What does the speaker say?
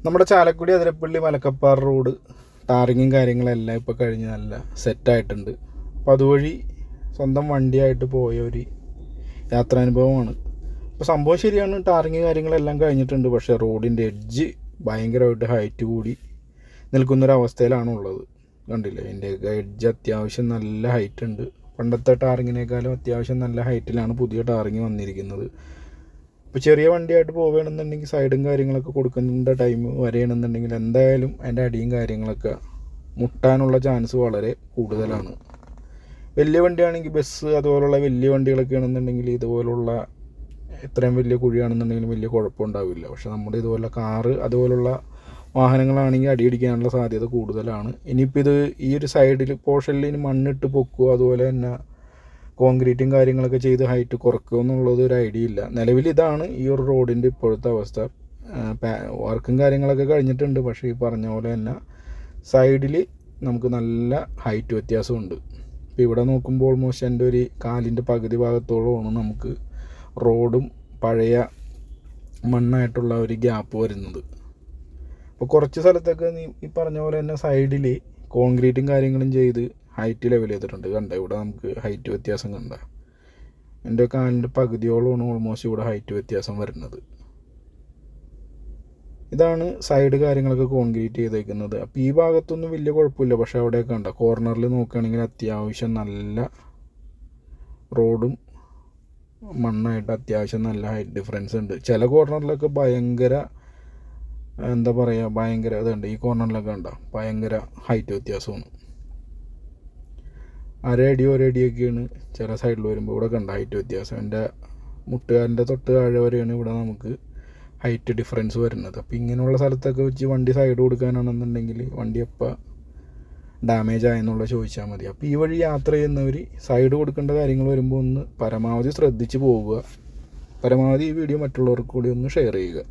നമ്മുടെ ചാലക്കുടി അതിരപ്പള്ളി മലക്കപ്പാറ റോഡ് ടാറിങ്ങും കാര്യങ്ങളെല്ലാം ഇപ്പോൾ കഴിഞ്ഞ് നല്ല സെറ്റായിട്ടുണ്ട്. അപ്പോൾ അതുവഴി സ്വന്തം വണ്ടിയായിട്ട് പോയ ഒരു യാത്രാനുഭവമാണ്. അപ്പോൾ സംഭവം ശരിയാണ്, ടാറിങ് കാര്യങ്ങളെല്ലാം കഴിഞ്ഞിട്ടുണ്ട്. പക്ഷേ റോഡിൻ്റെ എഡ്ജ് ഭയങ്കരമായിട്ട് ഹൈറ്റ് കൂടി നിൽക്കുന്നൊരവസ്ഥയിലാണ് ഉള്ളത്. കണ്ടില്ലേ, എൻ്റെ എഡ്ജ് അത്യാവശ്യം നല്ല ഹൈറ്റ് ഉണ്ട്. പണ്ടത്തെ ടാറിങ്ങിനേക്കാളും അത്യാവശ്യം നല്ല ഹൈറ്റിലാണ് പുതിയ ടാറിങ് വന്നിരിക്കുന്നത്. ഇപ്പോൾ ചെറിയ വണ്ടിയായിട്ട് പോവുകയാണെന്നുണ്ടെങ്കിൽ സൈഡും കാര്യങ്ങളൊക്കെ കൊടുക്കേണ്ട ടൈം വരെയാണെന്നുണ്ടെങ്കിൽ എന്തായാലും അതിൻ്റെ അടിയും കാര്യങ്ങളൊക്കെ മുട്ടാനുള്ള ചാൻസ് വളരെ കൂടുതലാണ്. വലിയ വണ്ടിയാണെങ്കിൽ ബസ് അതുപോലുള്ള വലിയ വണ്ടികളൊക്കെ ആണെന്നുണ്ടെങ്കിൽ ഇതുപോലുള്ള ഇത്രയും വലിയ കുഴിയാണെന്നുണ്ടെങ്കിലും വലിയ കുഴപ്പമുണ്ടാവില്ല. പക്ഷേ നമ്മുടെ ഇതുപോലെ കാറ് അതുപോലുള്ള വാഹനങ്ങളാണെങ്കിൽ അടിയടിക്കാനുള്ള സാധ്യത കൂടുതലാണ്. ഇനിയിപ്പോൾ ഇത് ഈ ഒരു സൈഡിൽ പോർഷനിൽ ഇനി മണ്ണിട്ട് പൊക്കുക അതുപോലെ തന്നെ കോൺക്രീറ്റും കാര്യങ്ങളൊക്കെ ചെയ്ത് ഹൈറ്റ് കുറക്കുക എന്നുള്ളത് ഒരു ഐഡിയ ഇല്ല. നിലവിൽ ഇതാണ് ഈ ഒരു റോഡിൻ്റെ ഇപ്പോഴത്തെ അവസ്ഥ. വർക്കും കാര്യങ്ങളൊക്കെ കഴിഞ്ഞിട്ടുണ്ട്. പക്ഷേ ഈ പറഞ്ഞ പോലെ തന്നെ സൈഡിൽ നമുക്ക് നല്ല ഹൈറ്റ് വ്യത്യാസമുണ്ട്. ഇപ്പോൾ ഇവിടെ നോക്കുമ്പോൾ ഓൾമോസ്റ്റ് എൻ്റെ ഒരു കാലിൻ്റെ പകുതി ഭാഗത്തോളമാണ് നമുക്ക് റോഡും പഴയ മണ്ണായിട്ടുള്ള ഒരു ഗ്യാപ്പ് വരുന്നത്. അപ്പോൾ കുറച്ച് സ്ഥലത്തൊക്കെ ഈ പറഞ്ഞ പോലെ തന്നെ സൈഡിൽ കോൺക്രീറ്റും കാര്യങ്ങളും ചെയ്ത് ഹൈറ്റ് ലെവൽ ചെയ്തിട്ടുണ്ട്. കണ്ട ഇവിടെ നമുക്ക് ഹൈറ്റ് വ്യത്യാസം കണ്ട എൻ്റെ കാലിൻ്റെ പകുതിയോളമാണ് ഓൾമോസ്റ്റ് ഇവിടെ ഹൈറ്റ് വ്യത്യാസം വരുന്നത്. ഇതാണ് സൈഡ് കാര്യങ്ങളൊക്കെ കോൺക്രീറ്റ് ചെയ്തേക്കുന്നത്. അപ്പോൾ ഈ ഭാഗത്തൊന്നും വലിയ കുഴപ്പമില്ല. പക്ഷേ അവിടെയൊക്കെ കണ്ട കോർണറിൽ നോക്കുകയാണെങ്കിൽ അത്യാവശ്യം നല്ല റോഡും മണ്ണായിട്ട് അത്യാവശ്യം നല്ല ഹൈറ്റ് ഡിഫറൻസ് ഉണ്ട്. ചില കോർണറിലൊക്കെ ഭയങ്കര എന്താ പറയുക, ഭയങ്കര ഇതുണ്ട്. ഈ കോർണറിലൊക്കെ കണ്ട ഭയങ്കര ഹൈറ്റ് വ്യത്യാസമാണ്. ഒരടിയൊക്കെയാണ് ചില സൈഡിൽ വരുമ്പോൾ. ഇവിടെ കണ്ട ഹൈറ്റ് വ്യത്യാസം എൻ്റെ മുട്ടുകാലിൻ്റെ തൊട്ട് താഴെ വരെയാണ് ഇവിടെ നമുക്ക് ഹൈറ്റ് ഡിഫറൻസ് വരുന്നത്. അപ്പോൾ ഇങ്ങനെയുള്ള സ്ഥലത്തൊക്കെ വെച്ച് വണ്ടി സൈഡ് കൊടുക്കാനാണെന്നുണ്ടെങ്കിൽ വണ്ടി എപ്പോൾ ഡാമേജ് ആയെന്നുള്ള ചോദിച്ചാൽ മതി. അപ്പോൾ ഈ വഴി യാത്ര ചെയ്യുന്നവർ സൈഡ് കൊടുക്കേണ്ട കാര്യങ്ങൾ വരുമ്പോൾ ഒന്ന് പരമാവധി ശ്രദ്ധിച്ച് പോവുക. പരമാവധി ഈ വീഡിയോ മറ്റുള്ളവർക്ക് കൂടി ഒന്ന് ഷെയർ ചെയ്യുക.